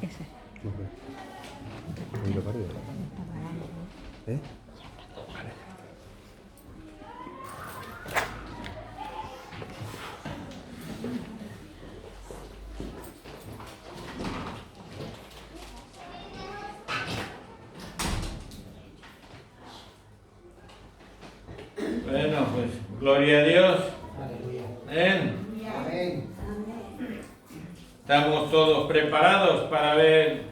Ese. ¿Dónde para arriba? ¿Eh? Bueno, pues gloria a Dios. Amén. Estamos todos preparados para ver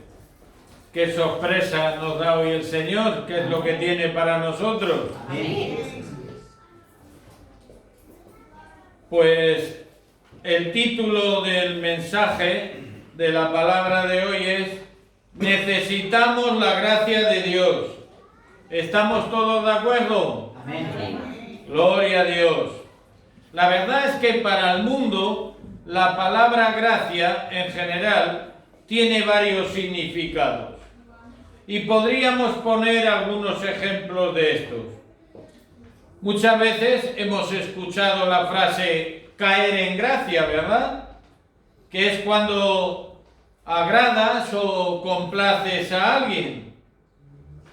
qué sorpresa nos da hoy el Señor, qué es lo que tiene para nosotros. Pues el título del mensaje de la palabra de hoy es Necesitamos la gracia de Dios. ¿Estamos todos de acuerdo? Amén. Gloria a Dios. La verdad es que para el mundo la palabra gracia en general tiene varios significados. Y podríamos poner algunos ejemplos de estos. Muchas veces hemos escuchado la frase caer en gracia, ¿verdad? Que es cuando agradas o complaces a alguien.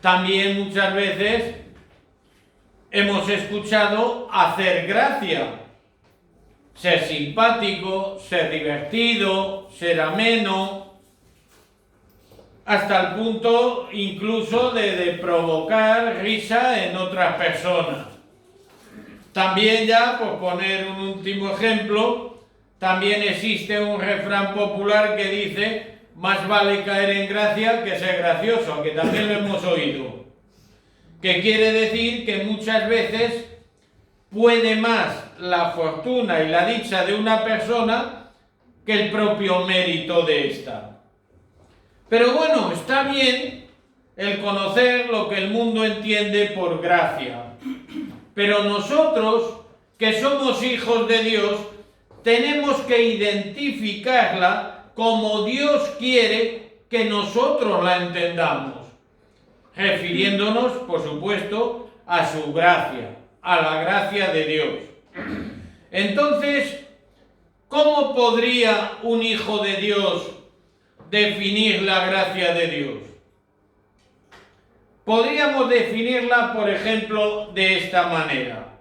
También muchas veces hemos escuchado hacer gracia, ser simpático, ser divertido, ser ameno, hasta el punto incluso de provocar risa en otras personas. También ya, por poner un último ejemplo, también existe un refrán popular que dice más vale caer en gracia que ser gracioso, que también lo hemos oído. Que quiere decir que muchas veces puede más la fortuna y la dicha de una persona que el propio mérito de ésta. Pero bueno, está bien el conocer lo que el mundo entiende por gracia. Pero nosotros, que somos hijos de Dios, tenemos que identificarla como Dios quiere que nosotros la entendamos, refiriéndonos, por supuesto, a su gracia, a la gracia de Dios. Entonces, ¿cómo podría un hijo de Dios definir la gracia de Dios? Podríamos definirla, por ejemplo, de esta manera.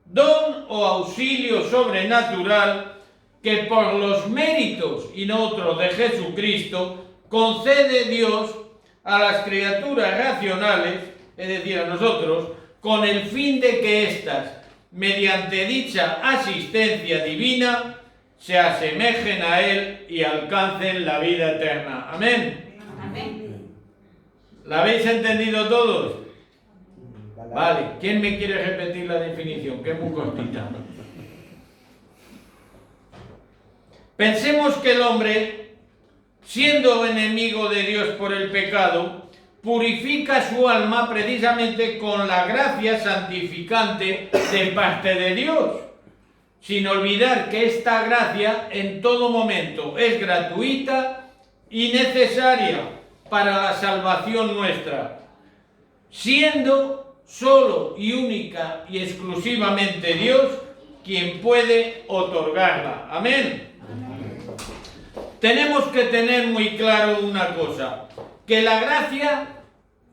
Don o auxilio sobrenatural que por los méritos y no otros de Jesucristo concede Dios a las criaturas racionales, es decir, a nosotros, con el fin de que éstas, mediante dicha asistencia divina, se asemejen a Él y alcancen la vida eterna. Amén. Amén. ¿La habéis entendido todos? Vale. ¿Quién me quiere repetir la definición? Que es muy cortita. Pensemos que el hombre, siendo enemigo de Dios por el pecado, purifica su alma precisamente con la gracia santificante de parte de Dios, sin olvidar que esta gracia en todo momento es gratuita y necesaria para la salvación nuestra, siendo solo y única y exclusivamente Dios quien puede otorgarla. Amén. Tenemos que tener muy claro una cosa, que la gracia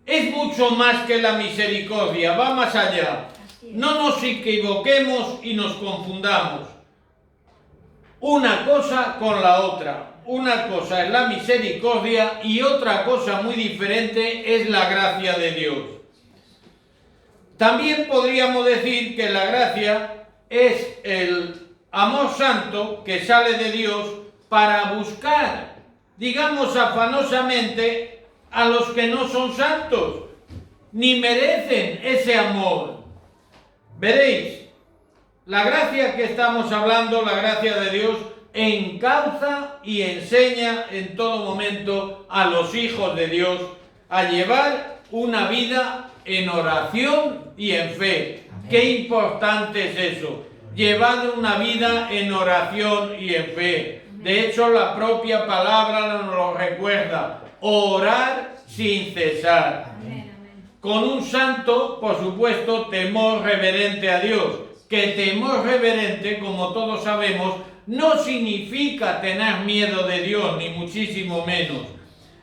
es mucho más que la misericordia, va más allá. No nos equivoquemos y nos confundamos una cosa con la otra. Una cosa es la misericordia y otra cosa muy diferente es la gracia de Dios. También podríamos decir que la gracia es el amor santo que sale de Dios para buscar, digamos afanosamente, a los que no son santos, ni merecen ese amor. Veréis, la gracia que estamos hablando, la gracia de Dios, encauza y enseña en todo momento a los hijos de Dios a llevar una vida en oración y en fe. Amén. Qué importante es eso, llevar una vida en oración y en fe. De hecho, la propia palabra nos lo recuerda, orar sin cesar. Amén. Con un santo, por supuesto, temor reverente a Dios, que temor reverente, como todos sabemos, no significa tener miedo de Dios, ni muchísimo menos.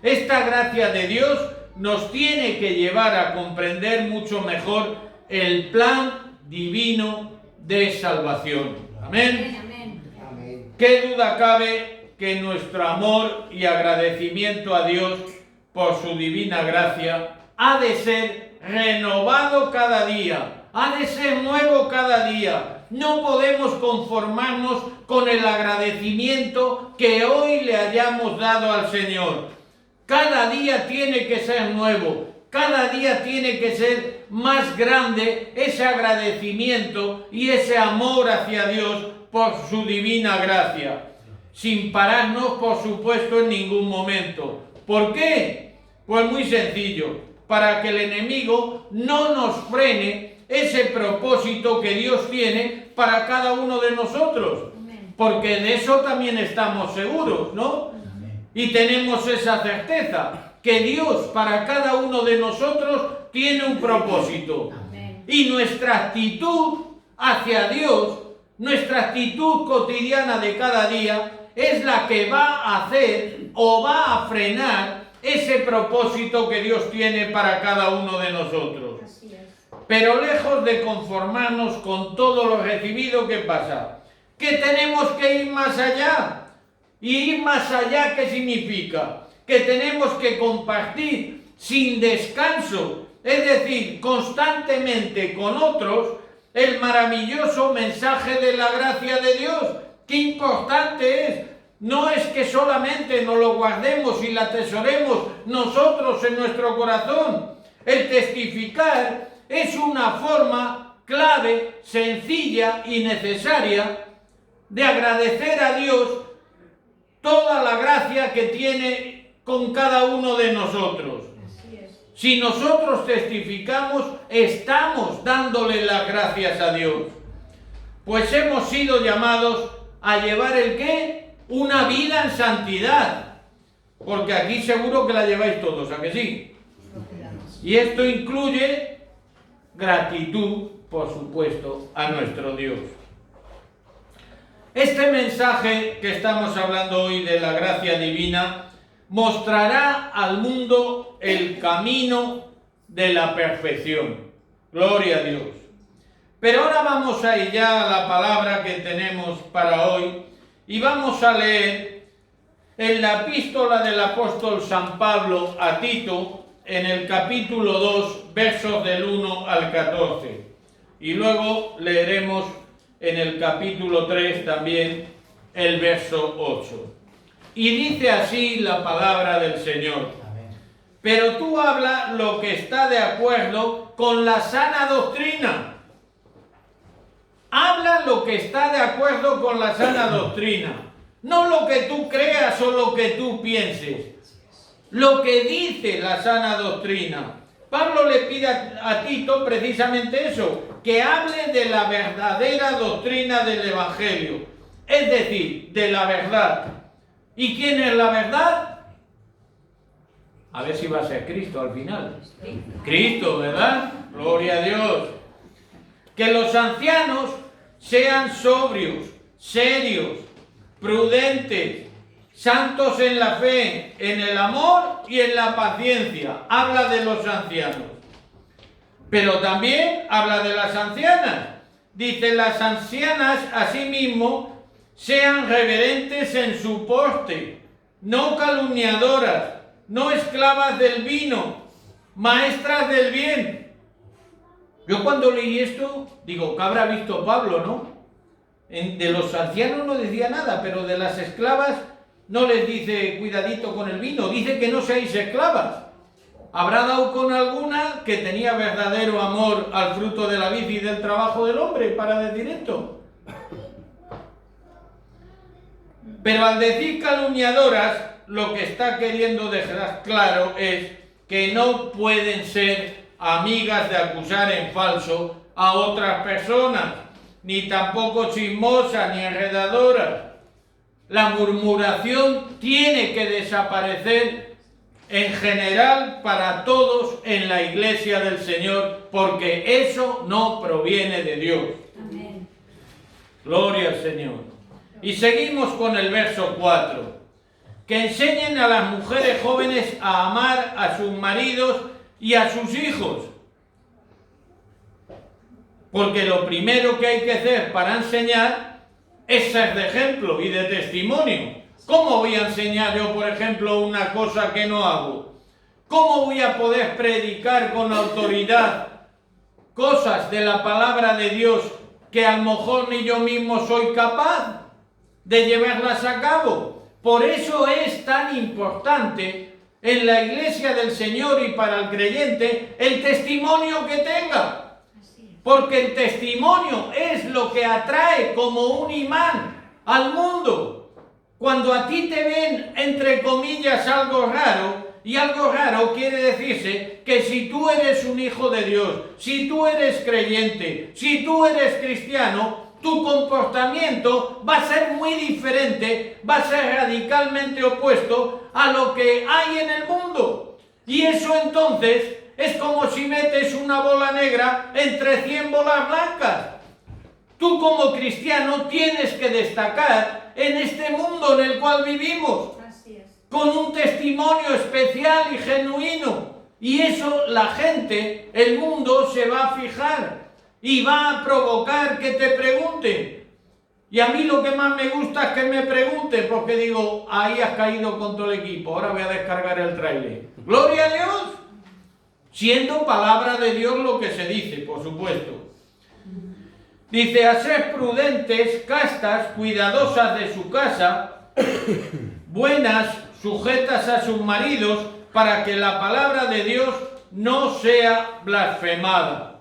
Esta gracia de Dios nos tiene que llevar a comprender mucho mejor el plan divino de salvación. Amén. Amén. ¿Qué duda cabe que nuestro amor y agradecimiento a Dios por su divina gracia ha de ser renovado cada día, ha de ser nuevo cada día? No podemos conformarnos con el agradecimiento que hoy le hayamos dado al Señor. Cada día tiene que ser nuevo, cada día tiene que ser más grande ese agradecimiento y ese amor hacia Dios por su divina gracia, sin pararnos, por supuesto, en ningún momento. ¿Por qué? Pues muy sencillo, para que el enemigo no nos frene ese propósito que Dios tiene para cada uno de nosotros, porque de eso también estamos seguros, ¿no? Y tenemos esa certeza, que Dios para cada uno de nosotros tiene un propósito. Y nuestra actitud hacia Dios, nuestra actitud cotidiana de cada día, es la que va a hacer o va a frenar ese propósito que Dios tiene para cada uno de nosotros. Pero lejos de conformarnos con todo lo recibido, ¿qué pasa? Que tenemos que ir más allá. ¿Y ir más allá qué significa? Que tenemos que compartir sin descanso, es decir, constantemente con otros, el maravilloso mensaje de la gracia de Dios. ¡Qué importante es! No es que solamente nos lo guardemos y la atesoremos nosotros en nuestro corazón. El testificar es una forma clave, sencilla y necesaria de agradecer a Dios toda la gracia que tiene con cada uno de nosotros. Si nosotros testificamos, estamos dándole las gracias a Dios. Pues hemos sido llamados a llevar ¿el qué? Una vida en santidad. Porque aquí seguro que la lleváis todos, ¿a que sí? Y esto incluye gratitud, por supuesto, a nuestro Dios. Este mensaje que estamos hablando hoy de la gracia divina mostrará al mundo el camino de la perfección. Gloria a Dios. Pero ahora vamos a ir ya a la palabra que tenemos para hoy y vamos a leer en la epístola del apóstol San Pablo a Tito, en el capítulo 2, versos del 1 al 14. Y luego leeremos en el capítulo 3 también el verso 8. Y dice así la palabra del Señor. Pero tú habla lo que está de acuerdo con la sana doctrina. Habla lo que está de acuerdo con la sana doctrina. No lo que tú creas o lo que tú pienses. Lo que dice la sana doctrina. Pablo le pide a Tito precisamente eso, que hable de la verdadera doctrina del Evangelio, es decir, de la verdad. ¿Y quién es la verdad? A ver si va a ser Cristo al final. Cristo, ¿verdad? Gloria a Dios. Que los ancianos sean sobrios, serios, prudentes, santos en la fe, en el amor y en la paciencia. Habla de los ancianos. Pero también habla de las ancianas. Dice, las ancianas asimismo sean reverentes en su porte, no calumniadoras, no esclavas del vino, maestras del bien. Yo cuando leí esto, digo, ¿qué habrá visto Pablo, no? De los ancianos no decía nada, pero de las esclavas no les dice cuidadito con el vino, dice que no seáis esclavas. Habrá dado con alguna que tenía verdadero amor al fruto de la vid y del trabajo del hombre para decir esto. Pero al decir calumniadoras, lo que está queriendo dejar claro es que no pueden ser amigas de acusar en falso a otras personas, ni tampoco chismosas ni enredadoras. La murmuración tiene que desaparecer en general para todos en la iglesia del Señor, porque eso no proviene de Dios. Amén. Gloria al Señor. Y seguimos con el verso 4, que enseñen a las mujeres jóvenes a amar a sus maridos y a sus hijos. Porque lo primero que hay que hacer para enseñar es ser de ejemplo y de testimonio. ¿Cómo voy a enseñar yo, por ejemplo, una cosa que no hago? ¿Cómo voy a poder predicar con autoridad cosas de la palabra de Dios que a lo mejor ni yo mismo soy capaz de llevarlas a cabo? Por eso es tan importante en la iglesia del Señor y para el creyente el testimonio que tenga. Porque el testimonio es lo que atrae como un imán al mundo. Cuando a ti te ven, entre comillas, algo raro, y algo raro quiere decirse que si tú eres un hijo de Dios, si tú eres creyente, si tú eres cristiano, tu comportamiento va a ser muy diferente, va a ser radicalmente opuesto a lo que hay en el mundo. Y eso entonces es como si metes una bola negra entre 100 bolas blancas. Tú como cristiano tienes que destacar en este mundo en el cual vivimos, con un testimonio especial y genuino. Y eso la gente, el mundo se va a fijar y va a provocar que te pregunten. Y a mí lo que más me gusta es que me pregunten, porque digo, ahí has caído con todo el equipo, ahora voy a descargar el tráiler. ¡Gloria a Dios! Siendo palabra de Dios lo que se dice, por supuesto. Dice, a ser prudentes, castas, cuidadosas de su casa, buenas, sujetas a sus maridos, para que la palabra de Dios no sea blasfemada.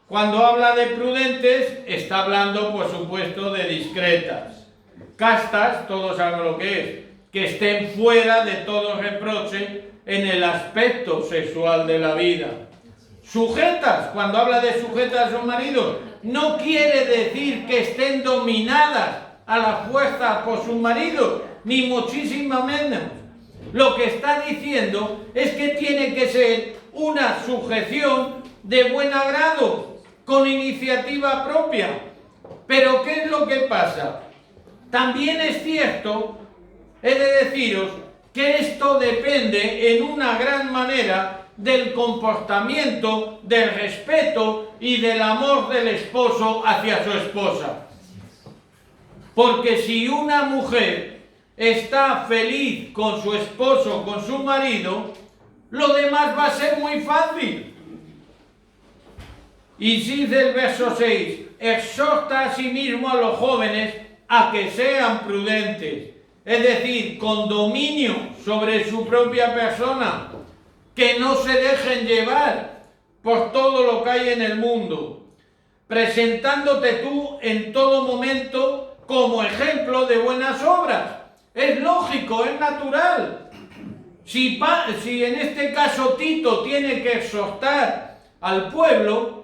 Cuando habla de prudentes, está hablando, por supuesto, de discretas. Castas, todos saben lo que es, que estén fuera de todo reproche en el aspecto sexual de la vida. Sujetas, cuando habla de sujetas a sus maridos, no quiere decir que estén dominadas a la fuerza por sus maridos, ni muchísimo menos. Lo que está diciendo es que tiene que ser una sujeción de buen agrado, con iniciativa propia. Pero ¿qué es lo que pasa? También es cierto, he de deciros, que esto depende en una gran manera del comportamiento, del respeto y del amor del esposo hacia su esposa. Porque si una mujer está feliz con su esposo, con su marido, lo demás va a ser muy fácil. Y dice el verso 6, exhorta a sí mismo a los jóvenes a que sean prudentes, es decir, con dominio sobre su propia persona, que no se dejen llevar por todo lo que hay en el mundo, presentándote tú en todo momento como ejemplo de buenas obras. Es lógico, es natural. Si en este caso Tito tiene que exhortar al pueblo,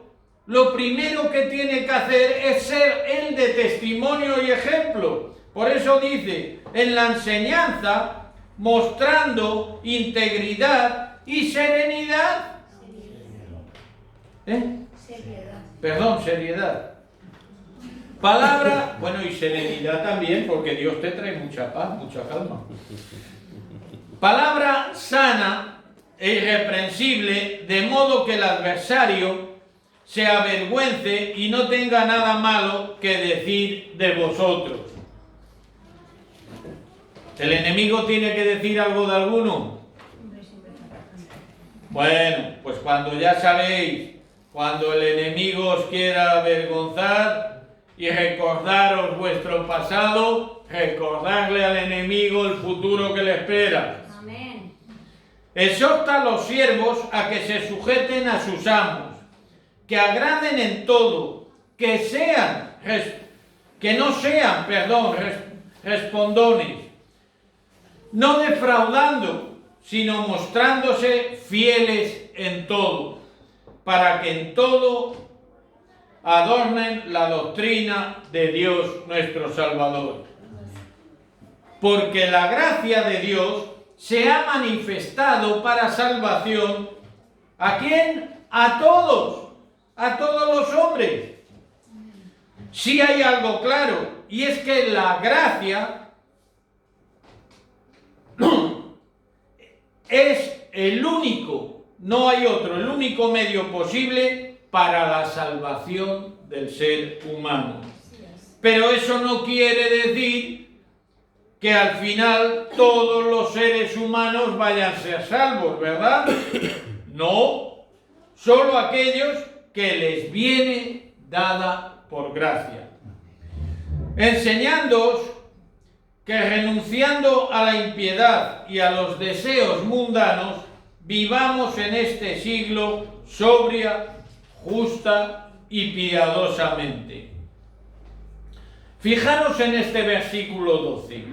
lo primero que tiene que hacer es ser él de testimonio y ejemplo. Por eso dice, en la enseñanza, mostrando integridad y serenidad. Seriedad. Palabra, bueno, y serenidad también, porque Dios te trae mucha paz, mucha calma. Palabra sana e irreprensible, de modo que el adversario se avergüence y no tenga nada malo que decir de vosotros. ¿El enemigo tiene que decir algo de alguno? Bueno, pues cuando ya sabéis, cuando el enemigo os quiera avergonzar y recordaros vuestro pasado, recordarle al enemigo el futuro que le espera. Amén. Exhorta a los siervos a que se sujeten a sus amos, que agraden en todo, que no sean respondones, no defraudando, sino mostrándose fieles en todo, para que en todo adornen la doctrina de Dios nuestro Salvador. Porque la gracia de Dios se ha manifestado para salvación. ¿A quién? A todos los hombres. Sí hay algo claro, y es que la gracia es el único, no hay otro, el único medio posible para la salvación del ser humano. Pero eso no quiere decir que al final todos los seres humanos vayan a ser salvos, ¿verdad? No, solo aquellos que les viene dada por gracia. Enseñándoos que renunciando a la impiedad y a los deseos mundanos, vivamos en este siglo sobria, justa y piadosamente. Fijaros en este versículo 12.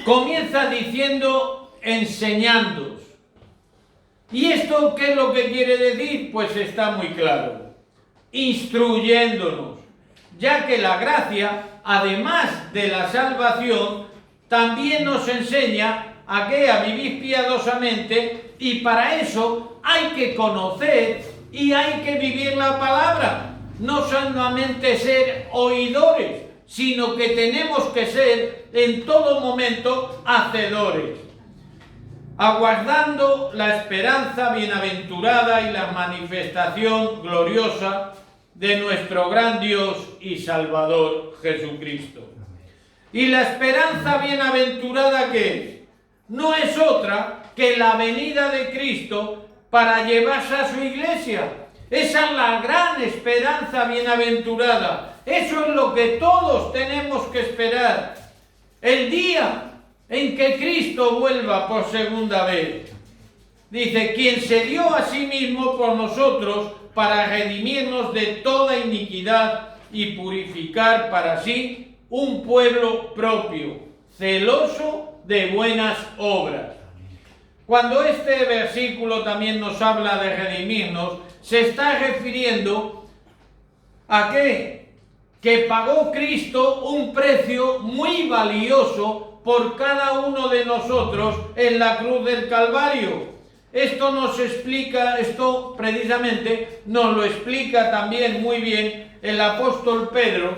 Comienza diciendo enseñándoos. ¿Y esto qué es lo que quiere decir? Pues está muy claro. Instruyéndonos, ya que la gracia, además de la salvación, también nos enseña a vivir piadosamente, y para eso hay que conocer y hay que vivir la palabra. No solamente ser oidores, sino que tenemos que ser en todo momento hacedores, aguardando la esperanza bienaventurada y la manifestación gloriosa de nuestro gran Dios y Salvador Jesucristo. Y la esperanza bienaventurada, ¿qué es? No es otra que la venida de Cristo para llevarse a su iglesia. Esa es la gran esperanza bienaventurada. Eso es lo que todos tenemos que esperar. El día en que Cristo vuelva por segunda vez. Dice, quien se dio a sí mismo por nosotros para redimirnos de toda iniquidad y purificar para sí un pueblo propio, celoso de buenas obras. Cuando este versículo también nos habla de redimirnos, se está refiriendo a ¿qué? Que pagó Cristo un precio muy valioso por cada uno de nosotros en la cruz del Calvario. Esto nos explica, esto precisamente nos lo explica también muy bien el apóstol Pedro,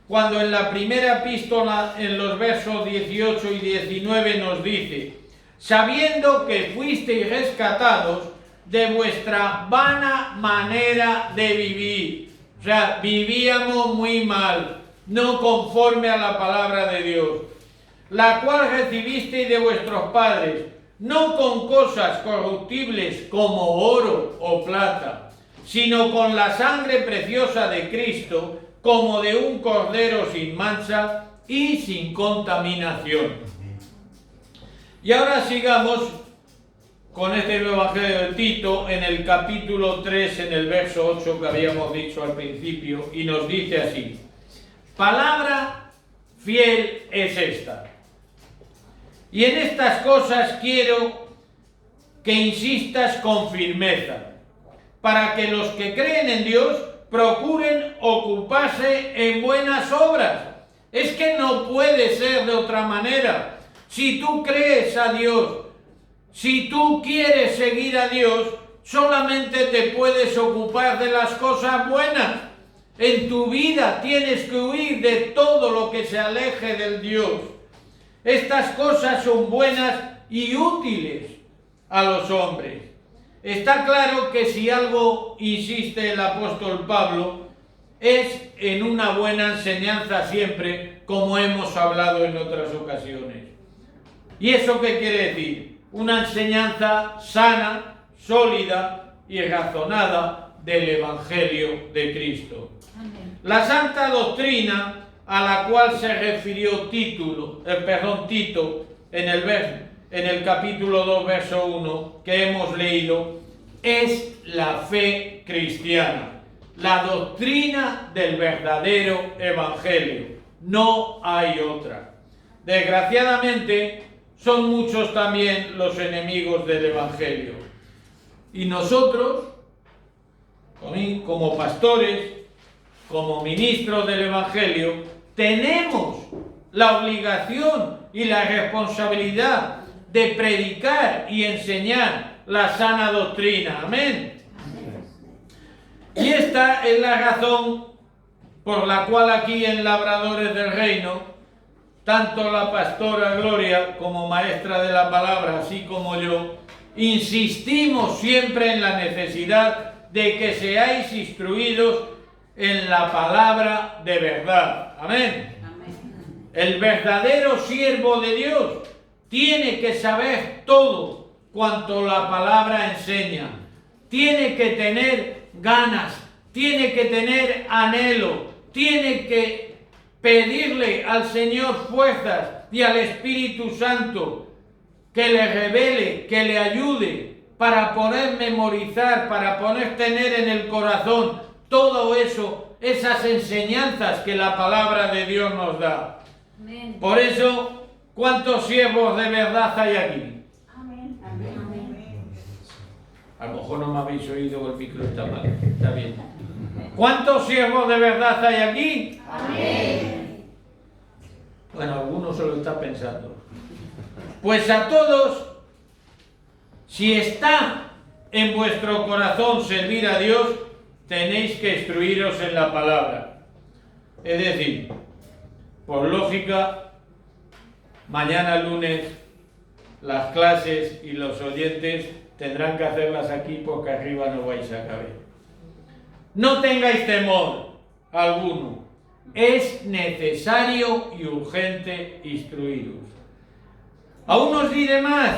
cuando en la primera epístola, en los versos 18 y 19 nos dice, sabiendo que fuisteis rescatados de vuestra vana manera de vivir. O sea, vivíamos muy mal, no conforme a la palabra de Dios, la cual recibisteis de vuestros padres, no con cosas corruptibles como oro o plata, sino con la sangre preciosa de Cristo, como de un cordero sin mancha y sin contaminación. Y ahora sigamos con este Evangelio de Tito en el capítulo 3, en el verso 8 que habíamos dicho al principio, y nos dice así: palabra fiel es esta. Y en estas cosas quiero que insistas con firmeza, para que los que creen en Dios procuren ocuparse en buenas obras. Es que no puede ser de otra manera. Si tú crees a Dios, si tú quieres seguir a Dios, solamente te puedes ocupar de las cosas buenas. En tu vida tienes que huir de todo lo que se aleje del Dios. Estas cosas son buenas y útiles a los hombres. Está claro que si algo insiste el apóstol Pablo es en una buena enseñanza siempre, como hemos hablado en otras ocasiones. ¿Y eso qué quiere decir? Una enseñanza sana, sólida y razonada del Evangelio de Cristo. Amén. La santa doctrina a la cual se refirió Tito en el capítulo 2, verso 1, que hemos leído, es la fe cristiana, la doctrina del verdadero Evangelio. No hay otra. Desgraciadamente, son muchos también los enemigos del Evangelio. Y nosotros, como pastores, como ministros del Evangelio, tenemos la obligación y la responsabilidad de predicar y enseñar la sana doctrina. Amén. Y esta es la razón por la cual aquí en Labradores del Reino tanto la pastora Gloria como maestra de la palabra, así como yo, insistimos siempre en la necesidad de que seáis instruidos en la palabra de verdad. Amén. El verdadero siervo de Dios tiene que saber todo cuanto la palabra enseña. Tiene que tener ganas, tiene que tener anhelo, tiene que pedirle al Señor fuerzas y al Espíritu Santo que le revele, que le ayude para poder memorizar, para poder tener en el corazón todo eso, esas enseñanzas que la palabra de Dios nos da. Amén. Por eso, ¿cuántos siervos de verdad hay aquí? Amén. Amén. A lo mejor no me habéis oído, el micro está mal, está bien. ¿Cuántos siervos de verdad hay aquí? Amén. Bueno, algunos se lo están pensando. Pues a todos, si está en vuestro corazón servir a Dios, tenéis que instruiros en la palabra. Es decir, por lógica, mañana lunes las clases y los oyentes tendrán que hacerlas aquí porque arriba no vais a caber. No tengáis temor alguno. Es necesario y urgente instruiros. Aún os diré más.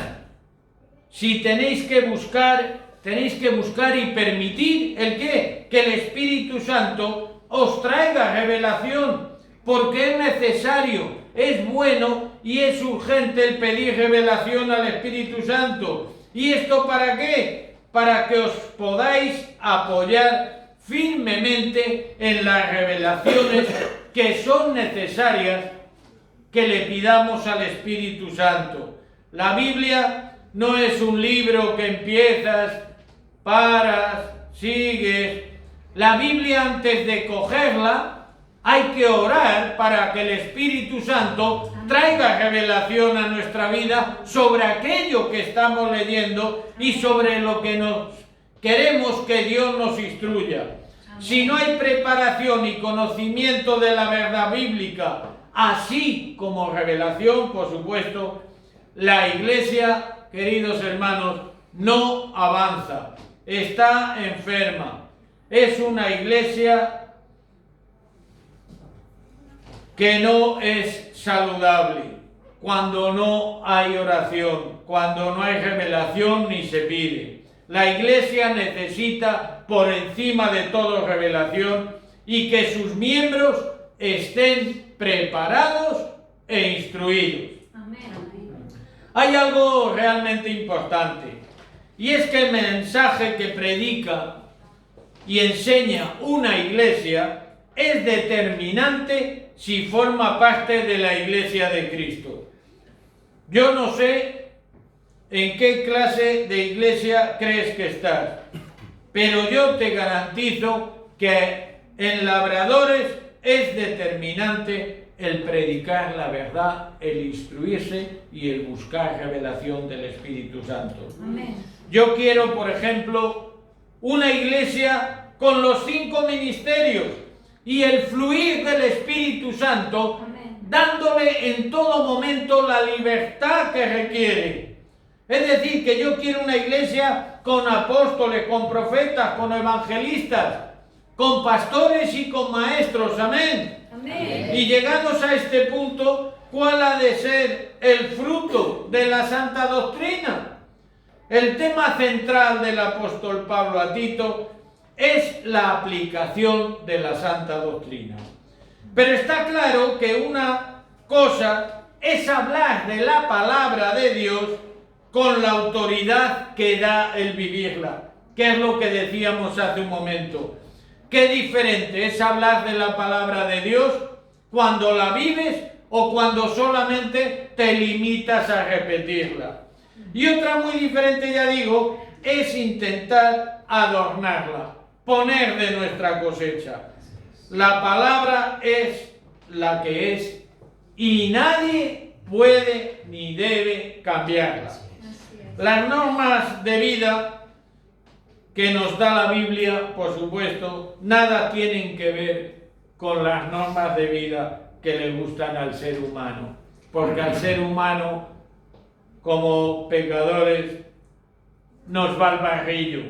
Si tenéis que buscar y permitir ¿el qué? Que el Espíritu Santo os traiga revelación, porque es necesario, es bueno y es urgente el pedir revelación al Espíritu Santo. ¿Y esto para qué? Para que os podáis apoyar firmemente en las revelaciones que son necesarias que le pidamos al Espíritu Santo. La Biblia no es un libro que empiezas, paras, sigues. La Biblia, antes de cogerla, hay que orar para que el Espíritu Santo traiga revelación a nuestra vida sobre aquello que estamos leyendo y sobre lo que queremos que Dios nos instruya. Si no hay preparación y conocimiento de la verdad bíblica, así como revelación, por supuesto, la Iglesia, queridos hermanos, no avanza, está enferma. Es una Iglesia que no es saludable cuando no hay oración, cuando no hay revelación ni se pide. La Iglesia necesita por encima de todo revelación y que sus miembros estén preparados e instruidos. Amén. Hay algo realmente importante, y es que el mensaje que predica y enseña una iglesia es determinante si forma parte de la Iglesia de Cristo. Yo no sé en qué clase de iglesia crees que estás, pero yo te garantizo que en Labradores es determinante el predicar la verdad, el instruirse y el buscar revelación del Espíritu Santo. Amén. Yo quiero, por ejemplo, una iglesia con los 5 ministerios y el fluir del Espíritu Santo, Amén, dándole en todo momento la libertad que requiere. Es decir, que yo quiero una iglesia con apóstoles, con profetas, con evangelistas, con pastores y con maestros. Amén. Amén. Y llegados a este punto, ¿cuál ha de ser el fruto de la santa doctrina? El tema central del apóstol Pablo a Tito es la aplicación de la santa doctrina. Pero está claro que una cosa es hablar de la palabra de Dios con la autoridad que da el vivirla, que es lo que decíamos hace un momento. Qué diferente es hablar de la palabra de Dios cuando la vives o cuando solamente te limitas a repetirla. Y otra muy diferente, ya digo, es intentar adornarla, poner de nuestra cosecha. La palabra es la que es y nadie puede ni debe cambiarla. Las normas de vida que nos da la Biblia, por supuesto, nada tienen que ver con las normas de vida que le gustan al ser humano, porque al ser humano, como pecadores, nos va el barrillo.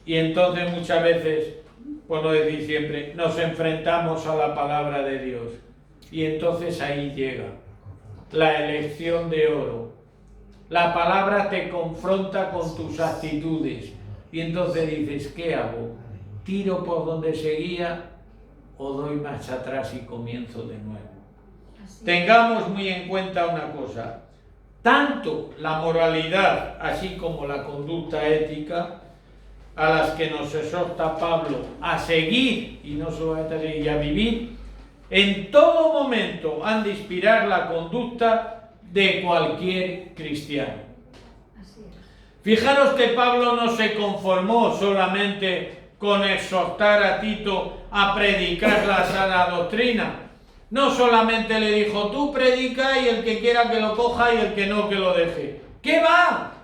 Y entonces muchas veces, por no decir siempre, nos enfrentamos a la palabra de Dios. Y entonces ahí llega la elección de oro. La palabra te confronta con tus actitudes. Y entonces dices, ¿qué hago? ¿Tiro por donde seguía o doy marcha atrás y comienzo de nuevo? Tengamos muy en cuenta una cosa. Tanto la moralidad, así como la conducta ética, a las que nos exhorta Pablo a seguir, y no solamente a seguir, y a vivir, en todo momento han de inspirar la conducta de cualquier cristiano. Fijaros que Pablo no se conformó solamente con exhortar a Tito a predicar la sana doctrina. No solamente le dijo, tú predica y el que quiera que lo coja y el que no que lo deje. ¿Qué va?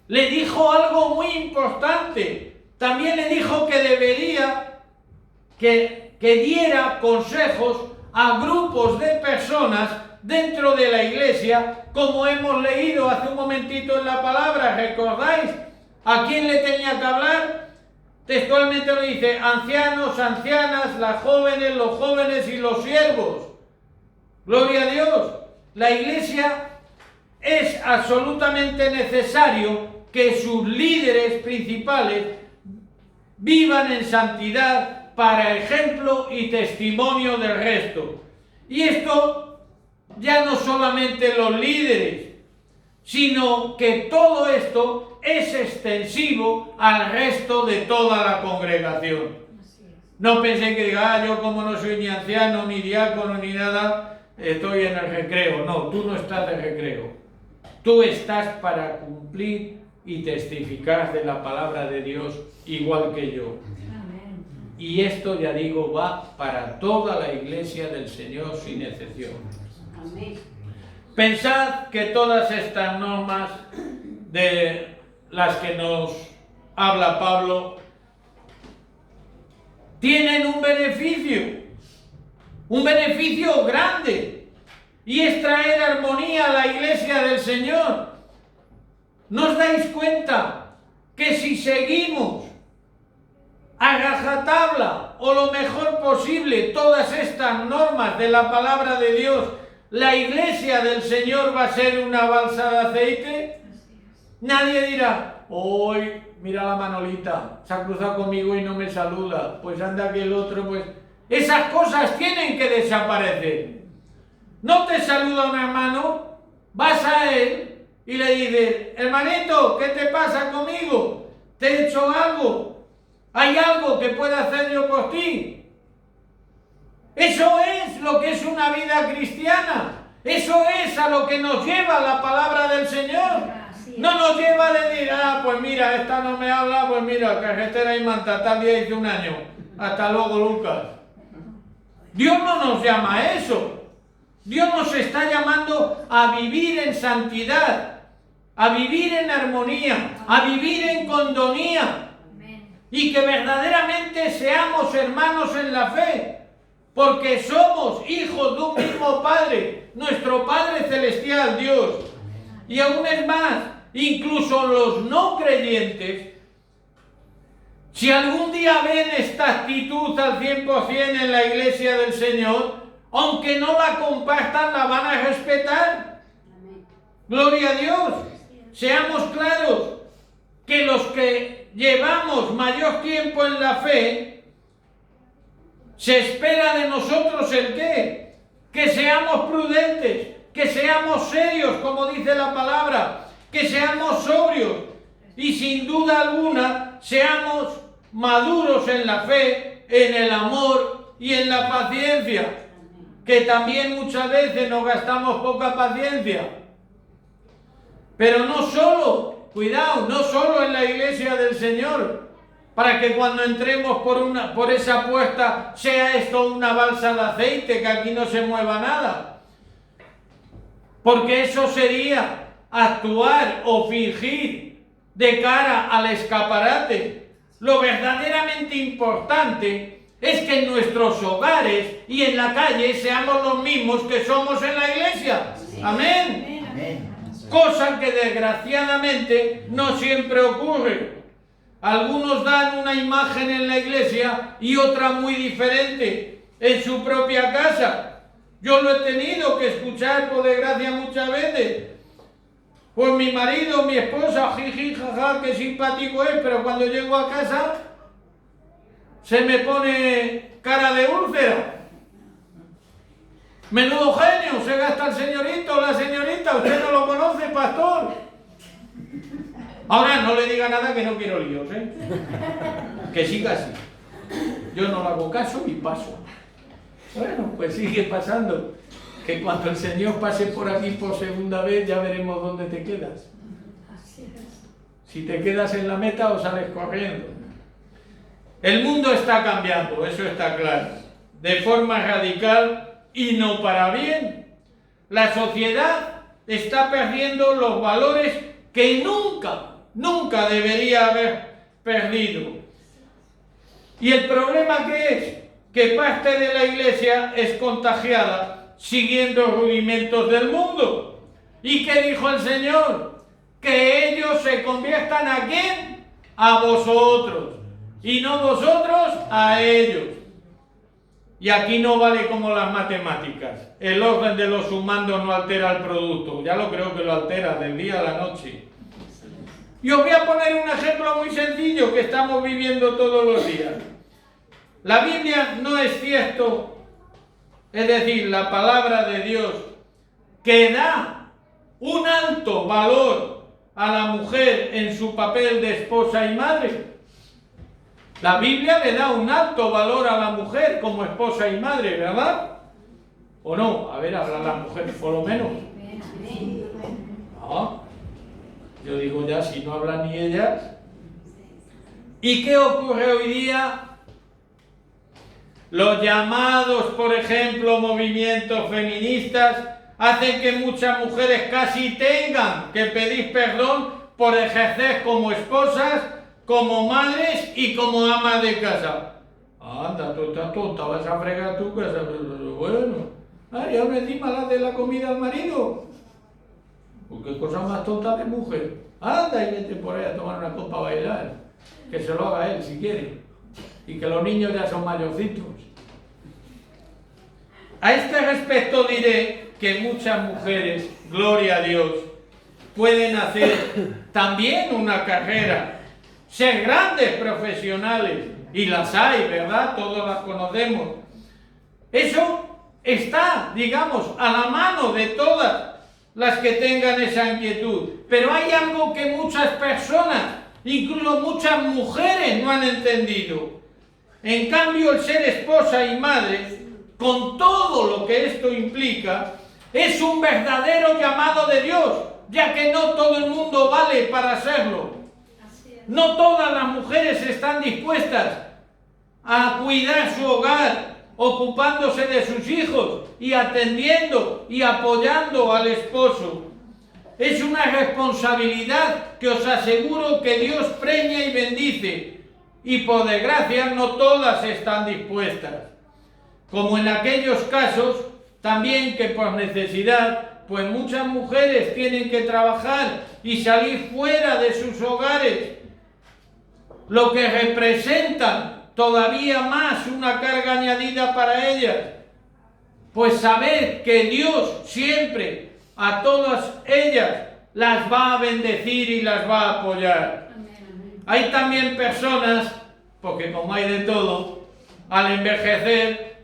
Le dijo algo muy importante. También le dijo que debería que diera consejos a grupos de personas dentro de la iglesia, como hemos leído hace un momentito en la palabra. ¿Recordáis a quién le tenía que hablar? Textualmente lo dice, ancianos, ancianas, las jóvenes, los jóvenes y los siervos. Gloria a Dios. La iglesia es absolutamente necesario que sus líderes principales vivan en santidad para ejemplo y testimonio del resto. Y esto ya no solamente los líderes, sino que todo esto es extensivo al resto de toda la congregación. No pensé que diga, yo como no soy ni anciano, ni diácono, ni nada, estoy en el recreo. No, tú no estás de recreo. Tú estás para cumplir y testificar de la palabra de Dios igual que yo. Y esto, ya digo, va para toda la iglesia del Señor sin excepción. Pensad que todas estas normas de las que nos habla Pablo tienen un beneficio grande, y es traer armonía a la iglesia del Señor. ¿No os dais cuenta que si seguimos a rajatabla o lo mejor posible todas estas normas de la palabra de Dios, la iglesia del Señor va a ser una balsa de aceite? Nadie dirá, hoy mira la Manolita, se ha cruzado conmigo y no me saluda, pues anda que el otro, pues... Esas cosas tienen que desaparecer. No te saluda un hermano, vas a él y le dices, hermanito, ¿qué te pasa conmigo? ¿Te he hecho algo? ¿Hay algo que pueda hacer yo por ti? Eso es lo que es una vida cristiana. Eso es a lo que nos lleva la palabra del Señor. No nos lleva a decir, pues mira, esta no me habla, pues mira, carretera y manta, tal día hice un año. Hasta luego, Lucas. Dios no nos llama a eso. Dios nos está llamando a vivir en santidad, a vivir en armonía, a vivir en condonía. Y que verdaderamente seamos hermanos en la fe, porque somos hijos de un mismo Padre, nuestro Padre Celestial, Dios. Y aún es más, incluso los no creyentes, si algún día ven esta actitud al 100% en la iglesia del Señor, aunque no la compartan, la van a respetar. Gloria a Dios. Seamos claros que los que llevamos mayor tiempo en la fe, se espera de nosotros el qué, que seamos prudentes, que seamos serios, como dice la palabra, que seamos sobrios y sin duda alguna seamos maduros en la fe, en el amor y en la paciencia, que también muchas veces nos gastamos poca paciencia. Pero no solo, cuidado, no solo en la iglesia del Señor, para que cuando entremos por esa puerta sea esto una balsa de aceite, que aquí no se mueva nada. Porque eso sería actuar o fingir de cara al escaparate. Lo verdaderamente importante es que en nuestros hogares y en la calle seamos los mismos que somos en la iglesia. Amén. Amén. Cosa que desgraciadamente no siempre ocurre. Algunos dan una imagen en la iglesia y otra muy diferente en su propia casa. Yo lo he tenido que escuchar, por desgracia, muchas veces. Pues mi marido, mi esposa, jiji, jaja, qué simpático es, pero cuando llego a casa se me pone cara de úlcera. Menudo genio, se gasta el señorito, la señorita, usted no lo conoce, pastor. Ahora no le diga nada que no quiero líos, ¿eh? Que siga así. Yo no le hago caso y paso. Bueno, pues sigue pasando. Que cuando el Señor pase por aquí por segunda vez ya veremos dónde te quedas. Si te quedas en la meta o sales corriendo. El mundo está cambiando, eso está claro. De forma radical y no para bien. La sociedad está perdiendo los valores que nunca debería haber perdido. ¿Y el problema qué es? Que parte de la iglesia es contagiada siguiendo rudimentos del mundo. ¿Y qué dijo el Señor? Que ellos se conviertan ¿a quién? A vosotros. Y no vosotros a ellos. Y aquí no vale como las matemáticas. El orden de los sumandos no altera el producto. Ya lo creo que lo altera del día a la noche. Y os voy a poner un ejemplo muy sencillo que estamos viviendo todos los días. La Biblia no es cierto, es decir, la palabra de Dios, que da un alto valor a la mujer en su papel de esposa y madre. La Biblia le da un alto valor a la mujer como esposa y madre, ¿verdad? ¿O no? A ver, habla la mujer por lo menos. No. Yo digo ya, si no hablan ni ellas. ¿Y qué ocurre hoy día? Los llamados, por ejemplo, movimientos feministas hacen que muchas mujeres casi tengan que pedir perdón por ejercer como esposas, como madres y como amas de casa. Anda, tú estás tonta, vas a fregar tu casa. Pero bueno, ay, ahora encima la de la comida al marido. Qué cosa más tonta de mujer. Anda y vete por ahí a tomar una copa a bailar. Que se lo haga él si quiere. Y que los niños ya son mayorcitos. A este respecto diré que muchas mujeres, gloria a Dios, pueden hacer también una carrera, ser grandes profesionales, y las hay, ¿verdad? Todos las conocemos. Eso está, digamos, a la mano de todas las que tengan esa inquietud. Pero hay algo que muchas personas, incluso muchas mujeres, no han entendido. En cambio, el ser esposa y madre, con todo lo que esto implica, es un verdadero llamado de Dios, ya que no todo el mundo vale para serlo. No todas las mujeres están dispuestas a cuidar su hogar, ocupándose de sus hijos y atendiendo y apoyando al esposo. Es una responsabilidad que os aseguro que Dios premia y bendice, y por desgracia no todas están dispuestas. Como en aquellos casos, también que por necesidad, pues muchas mujeres tienen que trabajar y salir fuera de sus hogares, lo que representa todavía más una carga añadida para ellas. Pues saber que Dios siempre a todas ellas las va a bendecir y las va a apoyar. Hay también personas, porque como hay de todo, al envejecer,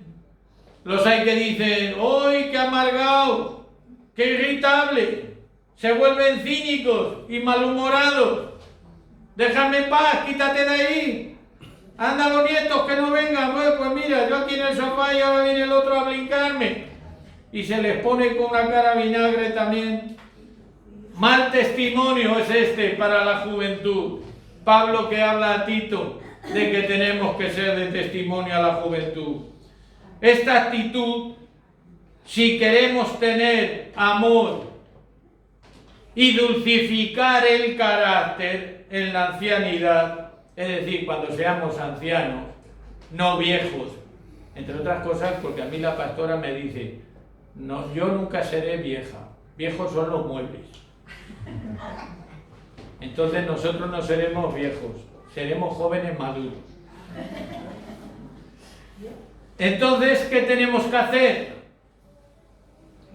los hay que dicen, ¡uy, qué amargado! ¡Qué irritable! Se vuelven cínicos y malhumorados. Déjame en paz, quítate de ahí. Anda los nietos que no vengan. Bueno, pues mira, yo aquí en el sofá y ahora viene el otro a brincarme. Y se les pone con una cara vinagre también. Mal testimonio es este para la juventud. Pablo que habla a Tito de que tenemos que ser de testimonio a la juventud. Esta actitud, si queremos tener amor y dulcificar el carácter en la ancianidad, es decir, cuando seamos ancianos, no viejos, Entre otras cosas porque a mí la pastora me dice, no, yo nunca seré vieja, viejos son los muebles. Entonces nosotros no seremos viejos, seremos jóvenes maduros. Entonces, ¿qué tenemos que hacer?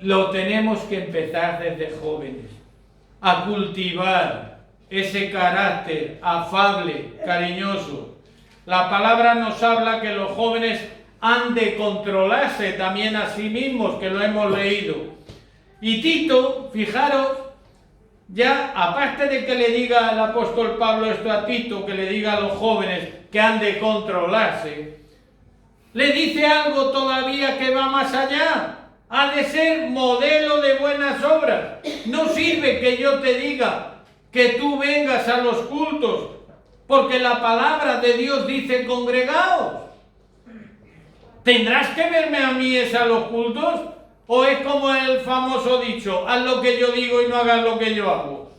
Lo tenemos que empezar desde jóvenes, a cultivar ese carácter afable, cariñoso. La palabra nos habla que los jóvenes han de controlarse también a sí mismos, que lo hemos leído. Y Tito, fijaros, ya aparte de que le diga el apóstol Pablo esto a Tito, que le diga a los jóvenes que han de controlarse, le dice algo todavía que va más allá. Ha de ser modelo de buenas obras. No sirve que yo te diga que tú vengas a los cultos, porque la palabra de Dios dice congregaos. ¿Tendrás que verme a mí a los cultos? ¿O es como el famoso dicho, haz lo que yo digo y no hagas lo que yo hago?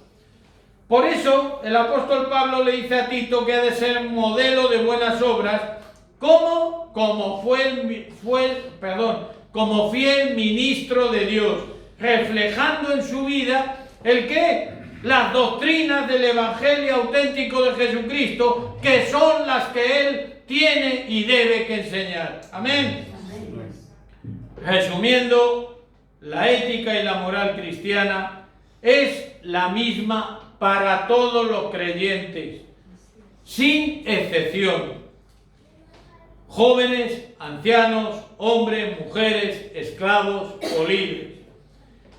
Por eso el apóstol Pablo le dice a Tito que ha de ser modelo de buenas obras, como fiel ministro de Dios, reflejando en su vida ¿el qué? Las doctrinas del Evangelio auténtico de Jesucristo, que son las que Él tiene y debe que enseñar. Amén. Resumiendo, la ética y la moral cristiana es la misma para todos los creyentes, sin excepción. Jóvenes, ancianos, hombres, mujeres, esclavos o libres.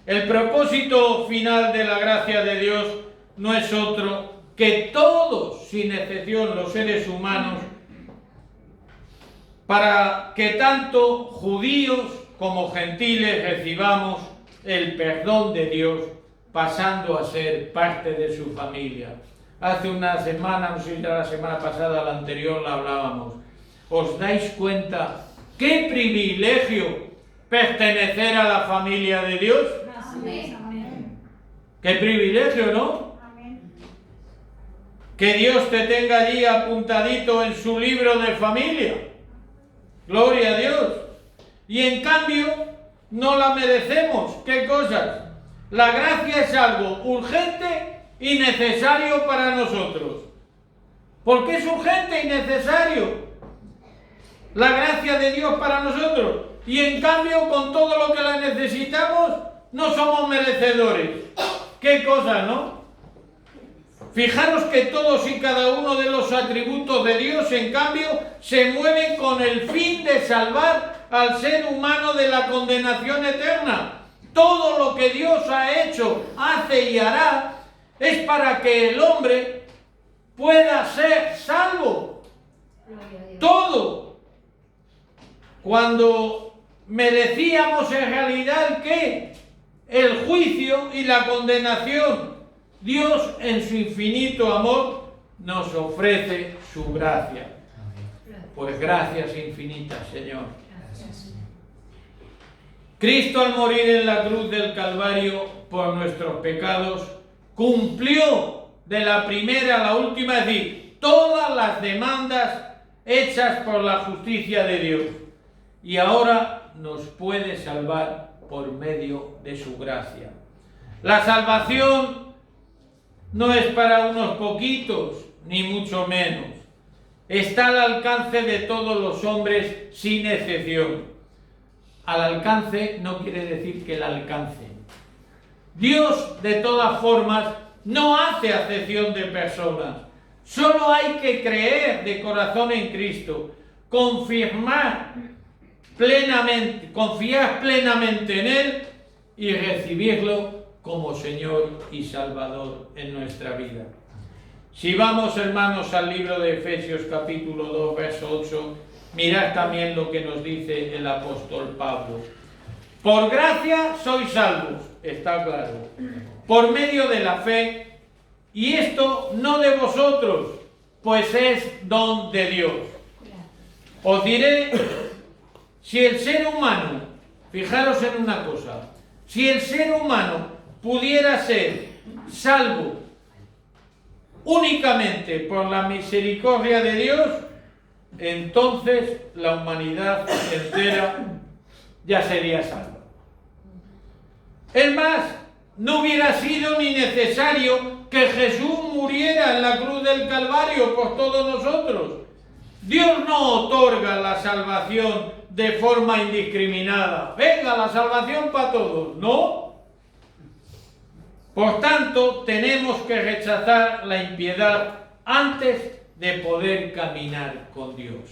El propósito final de la gracia de Dios no es otro que todos, sin excepción, los seres humanos, para que tanto judíos como gentiles recibamos el perdón de Dios, pasando a ser parte de su familia. Hace una semana, no sé si era la semana pasada, la anterior, la hablábamos. ¿Os dais cuenta qué privilegio pertenecer a la familia de Dios? Amén. ¡Qué privilegio!, ¿no? Amén. Que Dios te tenga allí apuntadito en su libro de familia. ¡Gloria a Dios! Y en cambio, no la merecemos. ¿Qué cosas? La gracia es algo urgente y necesario para nosotros. ¿Por qué es urgente y necesario la gracia de Dios para nosotros? Y en cambio, con todo lo que la necesitamos, no somos merecedores. ¿Qué cosa, no? Fijaros que todos y cada uno de los atributos de Dios, en cambio, se mueven con el fin de salvar al ser humano de la condenación eterna. Todo lo que Dios ha hecho, hace y hará, es para que el hombre pueda ser salvo. Todo. Cuando merecíamos en realidad ¿qué? El juicio y la condenación, Dios en su infinito amor nos ofrece su gracia. Pues gracias infinitas, Señor. Cristo, al morir en la cruz del Calvario por nuestros pecados, cumplió de la primera a la última, es decir, todas las demandas hechas por la justicia de Dios. Y ahora nos puede salvar por medio de su gracia. La salvación no es para unos poquitos, ni mucho menos. Está al alcance de todos los hombres sin excepción. Al alcance no quiere decir que la alcancen. Dios, de todas formas, no hace acepción de personas. Solo hay que creer de corazón en Cristo, confiar plenamente en Él y recibirlo como Señor y Salvador en nuestra vida. Si vamos, hermanos, al libro de Efesios capítulo 2, verso 8, mirad también lo que nos dice el apóstol Pablo. Por gracia sois salvos, está claro, por medio de la fe, y esto no de vosotros, pues es don de Dios. Os diré, si el ser humano, fijaros en una cosa, si el ser humano pudiera ser salvo únicamente por la misericordia de Dios, entonces la humanidad entera ya sería salva. Es más, no hubiera sido ni necesario que Jesús muriera en la cruz del Calvario por todos nosotros. Dios no otorga la salvación de forma indiscriminada. Venga, la salvación para todos. No. Por tanto, tenemos que rechazar la impiedad antes de poder caminar con Dios.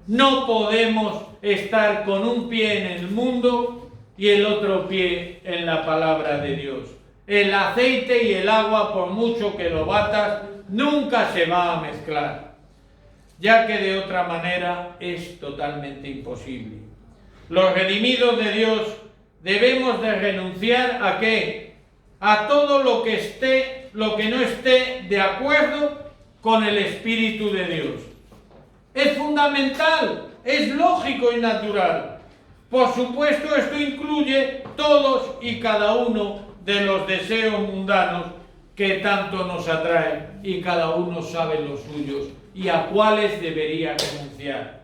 No podemos estar con un pie en el mundo y el otro pie en la palabra de Dios. El aceite y el agua, por mucho que lo batas, nunca se va a mezclar, ya que de otra manera es totalmente imposible. Los redimidos de Dios debemos de renunciar ¿a qué? A todo lo que no esté de acuerdo con el Espíritu de Dios. Es fundamental, es lógico y natural. Por supuesto, esto incluye todos y cada uno de los deseos mundanos que tanto nos atraen, y cada uno sabe los suyos y a cuáles debería renunciar.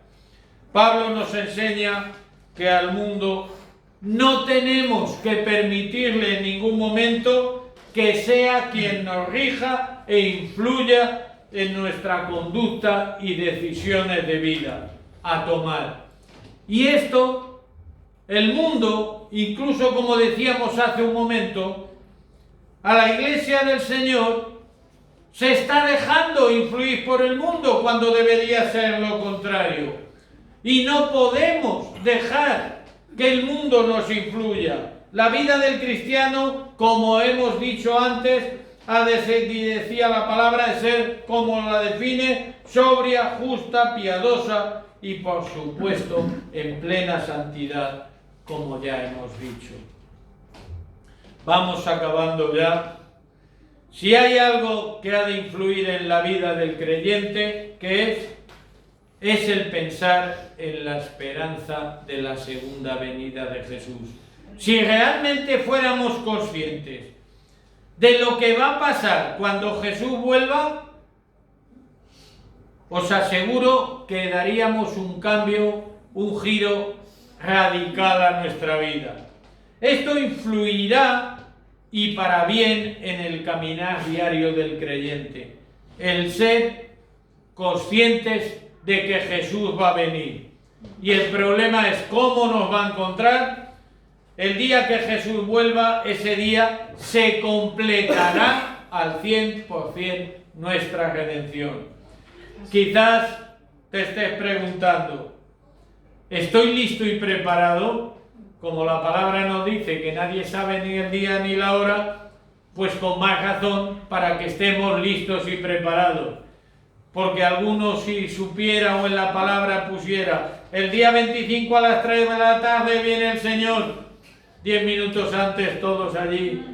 Pablo nos enseña que al mundo no tenemos que permitirle en ningún momento que sea quien nos rija e influya en nuestra conducta y decisiones de vida a tomar. Y esto, el mundo, incluso como decíamos hace un momento, a la Iglesia del Señor se está dejando influir por el mundo cuando debería ser lo contrario. Y no podemos dejar que el mundo nos influya. La vida del cristiano, como hemos dicho antes, decía la palabra, de ser, como la define, sobria, justa, piadosa y, por supuesto, en plena santidad, como ya hemos dicho. Vamos acabando ya. Si hay algo que ha de influir en la vida del creyente, ¿qué es el pensar en la esperanza de la segunda venida de Jesús. Si realmente fuéramos conscientes de lo que va a pasar cuando Jesús vuelva, os aseguro que daríamos un cambio, un giro radical a nuestra vida. Esto influirá, y para bien, en el caminar diario del creyente. El ser conscientes de que Jesús va a venir. Y el problema es cómo nos va a encontrar. El día que Jesús vuelva, ese día se completará al 100% nuestra redención. Quizás te estés preguntando, ¿estoy listo y preparado? Como la palabra nos dice que nadie sabe ni el día ni la hora, pues con más razón para que estemos listos y preparados. Porque algunos, si supiera o en la palabra pusiera, el día 25 a las 3 de la tarde viene el Señor, 10 minutos antes todos allí,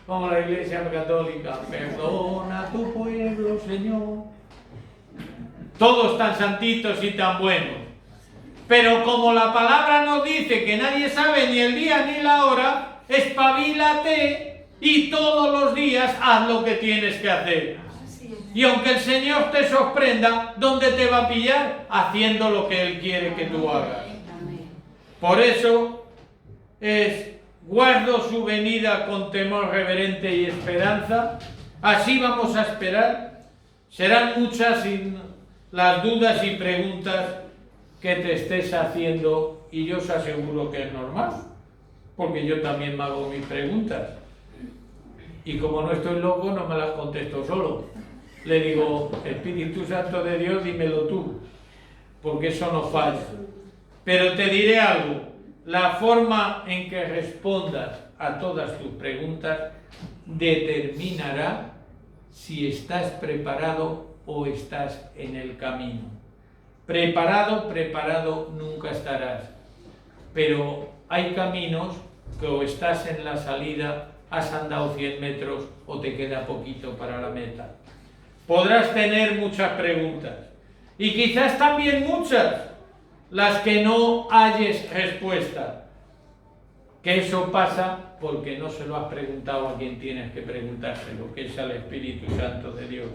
como la Iglesia Católica, perdona a tu pueblo, Señor. Todos tan santitos y tan buenos. Pero como la palabra nos dice que nadie sabe ni el día ni la hora, espabilate y todos los días haz lo que tienes que hacer. Y aunque el Señor te sorprenda, ¿dónde te va a pillar? Haciendo lo que Él quiere que tú hagas. Por eso guardo su venida con temor reverente y esperanza. Así vamos a esperar. Serán muchas las dudas y preguntas que te estés haciendo, y yo os aseguro que es normal, porque yo también me hago mis preguntas. Y como no estoy loco, no me las contesto solo. Le digo, Espíritu Santo de Dios, dímelo tú, porque eso no falla. Pero te diré algo, la forma en que respondas a todas tus preguntas determinará si estás preparado o estás en el camino. Preparado nunca estarás, pero hay caminos que o estás en la salida, has andado 100 metros o te queda poquito para la meta. Podrás tener muchas preguntas y quizás también muchas las que no halles respuesta. Que eso pasa porque no se lo has preguntado a quien tienes que preguntárselo, que es al Espíritu Santo de Dios.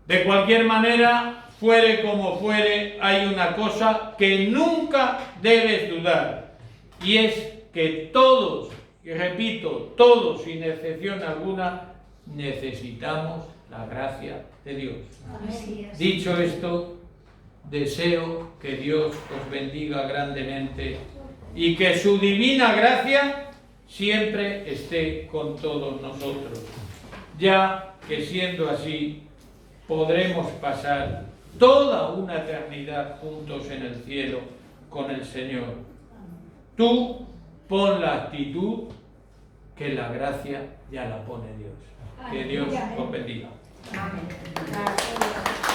De cualquier manera, fuere como fuere, hay una cosa que nunca debes dudar, y es que todos, y repito, todos, sin excepción alguna, necesitamos la gracia de Dios. Dicho esto, deseo que Dios os bendiga grandemente y que su divina gracia siempre esté con todos nosotros, ya que siendo así podremos pasar toda una eternidad juntos en el cielo con el Señor. Tú pon la actitud que la gracia ya la pone Dios. Que Dios os bendiga. Amén.